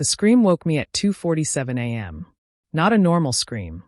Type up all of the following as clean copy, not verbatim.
The scream woke me at 2:47 a.m. Not a normal scream.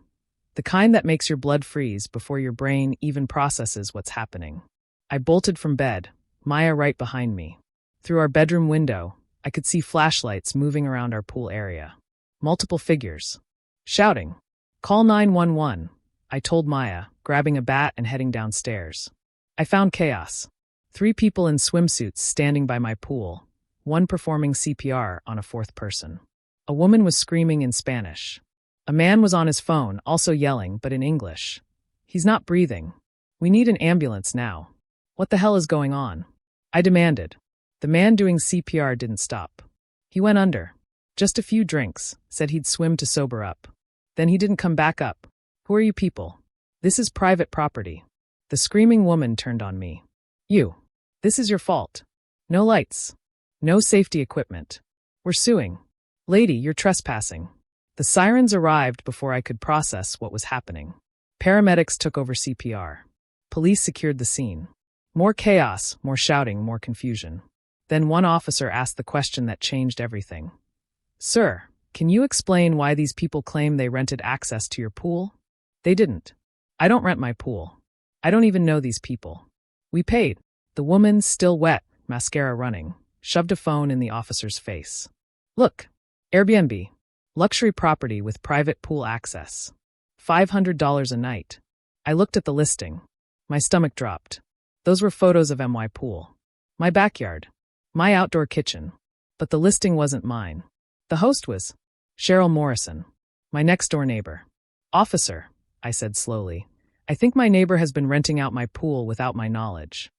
The kind that makes your blood freeze before your brain even processes what's happening. I bolted from bed, Maya right behind me. Through our bedroom window, I could see flashlights moving around our pool area. Multiple figures. Shouting. "Call 911, I told Maya, grabbing a bat and heading downstairs. I found chaos. 3 people in swimsuits standing by my pool, one performing CPR on a 4th person. A woman was screaming in Spanish. A man was on his phone, also yelling, but in English. "He's not breathing. We need an ambulance now. What the hell is going on?" I demanded. The man doing CPR didn't stop. He went under. Just a few drinks, said he'd swim to sober up. Then he didn't come back up. "Who are you people? This is private property." The screaming woman turned on me. "You. This is your fault. No lights. No safety equipment. We're suing. Lady, you're trespassing." The sirens arrived before I could process what was happening. Paramedics took over CPR. Police secured the scene. More chaos, more shouting, more confusion. Then one officer asked the question that changed everything. "Sir, can you explain why these people claim they rented access to your pool?" "They didn't. I don't rent my pool. I don't even know these people. We paid." The woman, still wet, mascara running, shoved a phone in the officer's face. "Look, Airbnb. Luxury property with private pool access. $500 a night." I looked at the listing. My stomach dropped. Those were photos of my pool. My backyard. My outdoor kitchen. But the listing wasn't mine. The host was Cheryl Morrison, my next-door neighbor. "Officer," I said slowly, "I think my neighbor has been renting out my pool without my knowledge."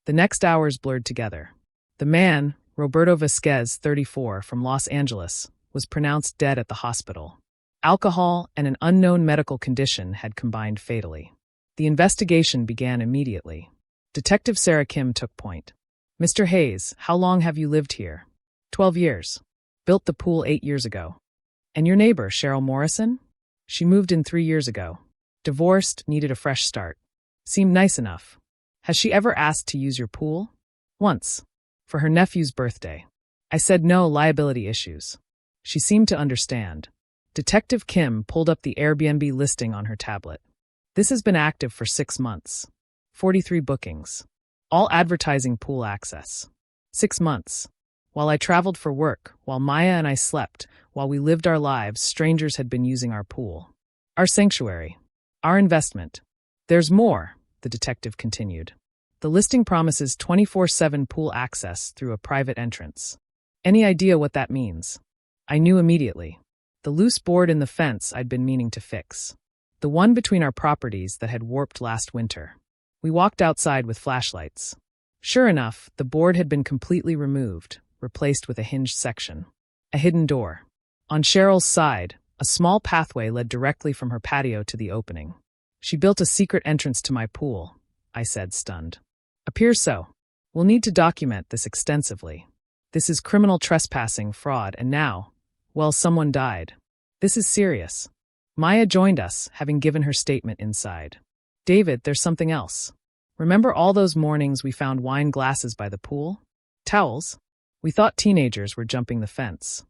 The next hours blurred together. The man, Roberto Vasquez, 34, from Los Angeles, was pronounced dead at the hospital. Alcohol and an unknown medical condition had combined fatally. The investigation began immediately. Detective Sarah Kim took point. "Mr. Hayes, how long have you lived here?" 12 years. Built the pool 8 years ago." "And your neighbor, Cheryl Morrison?" "She moved in 3 years ago. Divorced, needed a fresh start. Seemed nice enough." "Has she ever asked to use your pool?" "Once. For her nephew's birthday." I said no, liability issues. She seemed to understand. Detective Kim pulled up the Airbnb listing on her tablet. "This has been active for 6 months. 43 bookings. All advertising pool access. 6 months. While I traveled for work, while Maya and I slept, while we lived our lives, strangers had been using our pool. Our sanctuary. Our investment. There's more," the detective continued. "The listing promises 24/7 pool access through a private entrance. Any idea what that means?" I knew immediately. The loose board in the fence I'd been meaning to fix. The one between our properties that had warped last winter. We walked outside with flashlights. Sure enough, the board had been completely removed, replaced with a hinged section. A hidden door. On Cheryl's side, a small pathway led directly from her patio to the opening. "She built a secret entrance to my pool," I said, stunned. "Appears so. We'll need to document this extensively. This is criminal trespassing, fraud, and now, well, someone died. This is serious." Maya joined us, having given her statement inside. "David, there's something else. Remember all those mornings we found wine glasses by the pool? Towels? We thought teenagers were jumping the fence.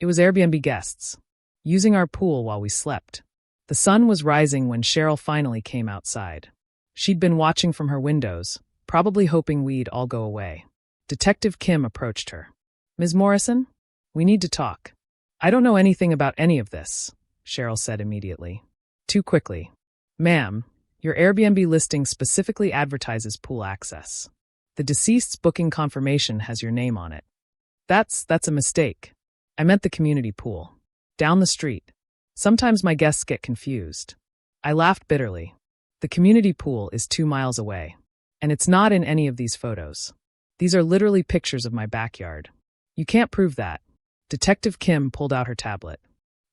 It was Airbnb guests, using our pool while we slept." The sun was rising when Cheryl finally came outside. She'd been watching from her windows, probably hoping we'd all go away. Detective Kim approached her. "Ms. Morrison, we need to talk." "I don't know anything about any of this," Cheryl said immediately. Too quickly. "Ma'am, your Airbnb listing specifically advertises pool access. The deceased's booking confirmation has your name on it." That's a mistake. I meant the community pool. Down the street. Sometimes my guests get confused." I laughed bitterly. "The community pool is 2 miles away. And it's not in any of these photos. These are literally pictures of my backyard. You can't prove that." Detective Kim pulled out her tablet.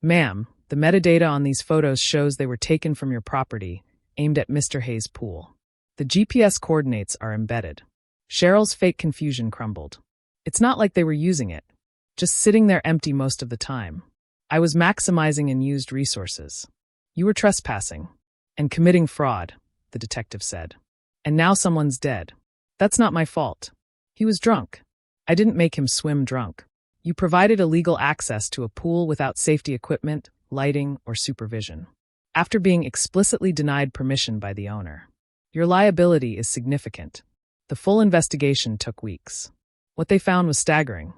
"Ma'am, the metadata on these photos shows they were taken from your property, aimed at Mr. Hayes' pool. The GPS coordinates are embedded." Cheryl's fake confusion crumbled. "It's not like they were using it. Just sitting there empty most of the time. I was maximizing unused resources. You were trespassing. And committing fraud," the detective said. "And now someone's dead. That's not my fault. He was drunk. I didn't make him swim drunk. You provided illegal access to a pool without safety equipment, lighting, or supervision, after being explicitly denied permission by the owner. Your liability is significant. The full investigation took weeks. What they found was staggering.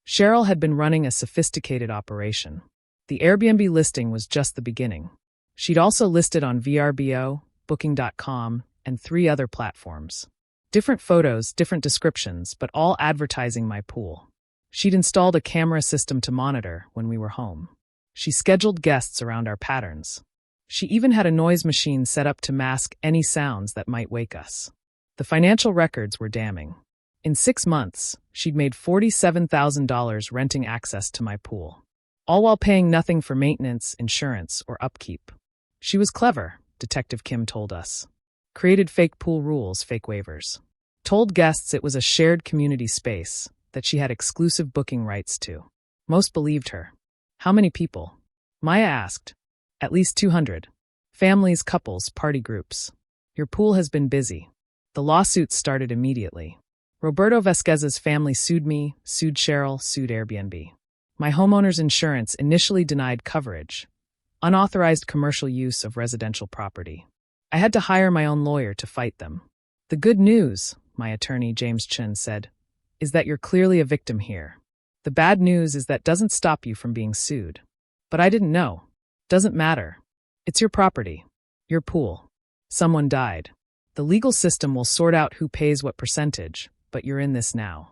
Cheryl had been running a sophisticated operation. The Airbnb listing was just the beginning. She'd also listed on VRBO, Booking.com, and 3 other platforms. Different photos, different descriptions, but all advertising my pool. She'd installed a camera system to monitor when we were home. She scheduled guests around our patterns. She even had a noise machine set up to mask any sounds that might wake us. The financial records were damning. In 6 months, she'd made $47,000 renting access to my pool, all while paying nothing for maintenance, insurance, or upkeep. She was clever, Detective Kim told us. Created fake pool rules, fake waivers. Told guests it was a shared community space that she had exclusive booking rights to. Most believed her. How many people? Maya asked. At least 200. Families, couples, party groups. Your pool has been busy. The lawsuits started immediately. Roberto Vasquez's family sued me, sued Cheryl, sued Airbnb. My homeowner's insurance initially denied coverage. Unauthorized commercial use of residential property. I had to hire my own lawyer to fight them. The good news, my attorney James Chin said, is that you're clearly a victim here. The bad news is that doesn't stop you from being sued. But I didn't know. Doesn't matter. It's your property. Your pool. Someone died. The legal system will sort out who pays what percentage, but you're in this now.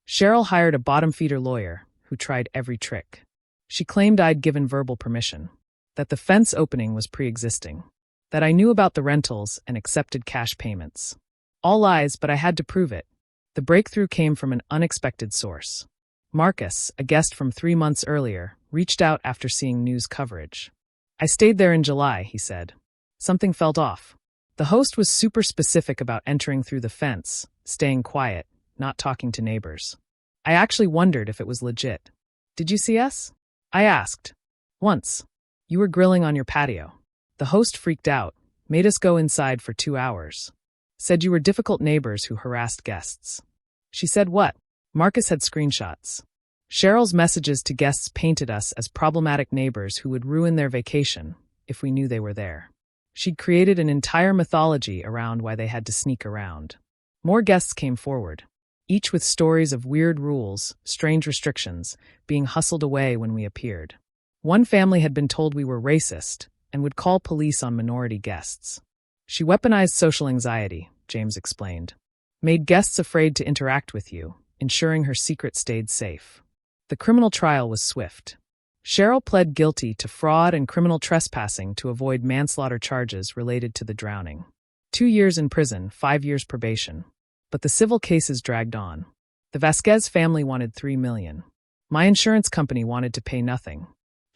Cheryl hired a bottom-feeder lawyer who tried every trick. She claimed I'd given verbal permission, that the fence opening was pre-existing, that I knew about the rentals and accepted cash payments. All lies, but I had to prove it. The breakthrough came from an unexpected source. Marcus, a guest from 3 months earlier, reached out after seeing news coverage. I stayed there in July, he said. Something felt off. The host was super specific about entering through the fence, staying quiet, not talking to neighbors. I actually wondered if it was legit. Did you see us? I asked. Once. You were grilling on your patio. The host freaked out, made us go inside for 2 hours. Said you were difficult neighbors who harassed guests. She said what? Marcus had screenshots. Cheryl's messages to guests painted us as problematic neighbors who would ruin their vacation if we knew they were there. She'd created an entire mythology around why they had to sneak around. More guests came forward, each with stories of weird rules, strange restrictions, being hustled away when we appeared. One family had been told we were racist and would call police on minority guests. She weaponized social anxiety, James explained. Made guests afraid to interact with you, ensuring her secret stayed safe. The criminal trial was swift. Cheryl pled guilty to fraud and criminal trespassing to avoid manslaughter charges related to the drowning. 2 years in prison, 5 years probation. But the civil cases dragged on. The Vasquez family wanted $3 million. My insurance company wanted to pay nothing.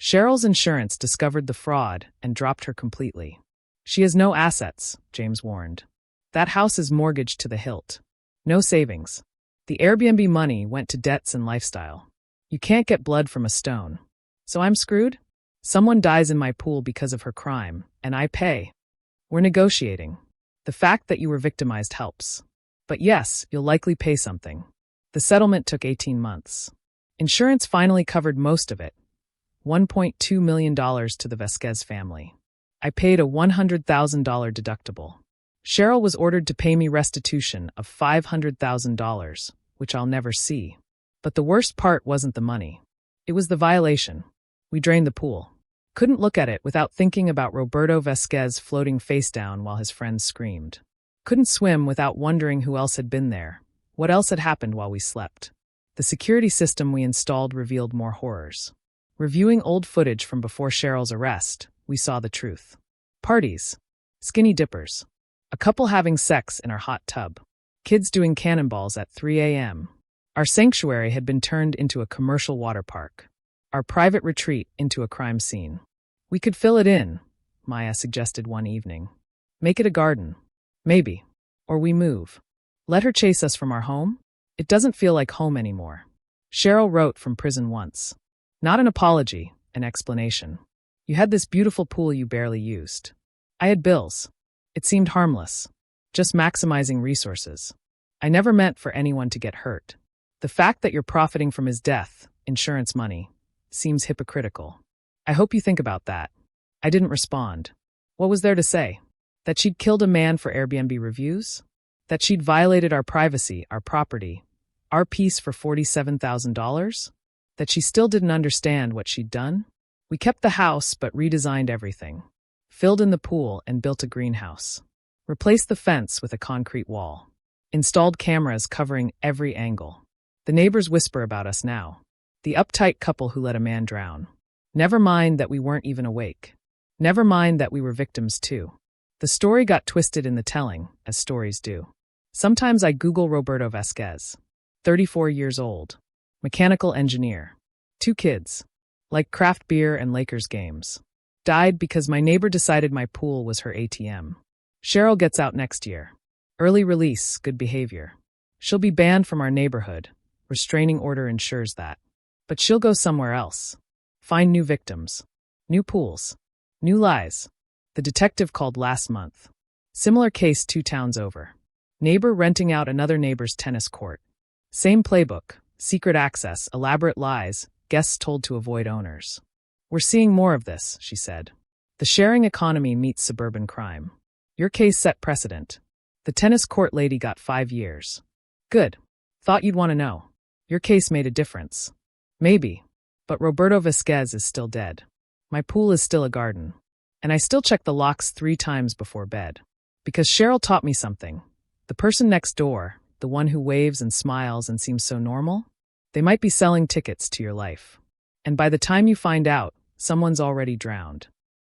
Cheryl's insurance discovered the fraud and dropped her completely. She has no assets, James warned. That house is mortgaged to the hilt. No savings. The Airbnb money went to debts and lifestyle. You can't get blood from a stone. So I'm screwed? Someone dies in my pool because of her crime, and I pay. We're negotiating. The fact that you were victimized helps. But yes, you'll likely pay something. The settlement took 18 months. Insurance finally covered most of it. $1.2 million to the Vasquez family. I paid a $100,000 deductible. Cheryl was ordered to pay me restitution of $500,000, which I'll never see. But the worst part wasn't the money. It was the violation. We drained the pool. Couldn't look at it without thinking about Roberto Vasquez floating face down while his friends screamed. Couldn't swim without wondering who else had been there, what else had happened while we slept. The security system we installed revealed more horrors. Reviewing old footage from before Cheryl's arrest, we saw the truth. Parties. Skinny dippers. A couple having sex in our hot tub. Kids doing cannonballs at 3 a.m. Our sanctuary had been turned into a commercial water park. Our private retreat into a crime scene. We could fill it in, Maya suggested one evening. Make it a garden. Maybe. Or we move. Let her chase us from our home? It doesn't feel like home anymore. Cheryl wrote from prison once. Not an apology, an explanation. You had this beautiful pool you barely used. I had bills. It seemed harmless. Just maximizing resources. I never meant for anyone to get hurt. The fact that you're profiting from his death, insurance money. Seems hypocritical. I hope you think about that. I didn't respond. What was there to say? That she'd killed a man for Airbnb reviews? That she'd violated our privacy, our property, our peace for $47,000? That she still didn't understand what she'd done? We kept the house but redesigned everything. Filled in the pool and built a greenhouse. Replaced the fence with a concrete wall. Installed cameras covering every angle. The neighbors whisper about us now. The uptight couple who let a man drown. Never mind that we weren't even awake. Never mind that we were victims too. The story got twisted in the telling, as stories do. Sometimes I Google Roberto Vasquez. 34 years old. Mechanical engineer. 2 kids. Like craft beer and Lakers games. Died because my neighbor decided my pool was her ATM. Cheryl gets out next year. Early release, good behavior. She'll be banned from our neighborhood. Restraining order ensures that. But she'll go somewhere else. Find new victims. New pools. New lies. The detective called last month. Similar case 2 towns over. Neighbor renting out another neighbor's tennis court. Same playbook. Secret access, elaborate lies, guests told to avoid owners. We're seeing more of this, she said. The sharing economy meets suburban crime. Your case set precedent. The tennis court lady got 5 years. Good. Thought you'd want to know. Your case made a difference. Maybe. But Roberto Vasquez is still dead. My pool is still a garden. And I still check the locks 3 times before bed. Because Cheryl taught me something. The person next door, the one who waves and smiles and seems so normal, they might be selling tickets to your life. And by the time you find out, someone's already drowned.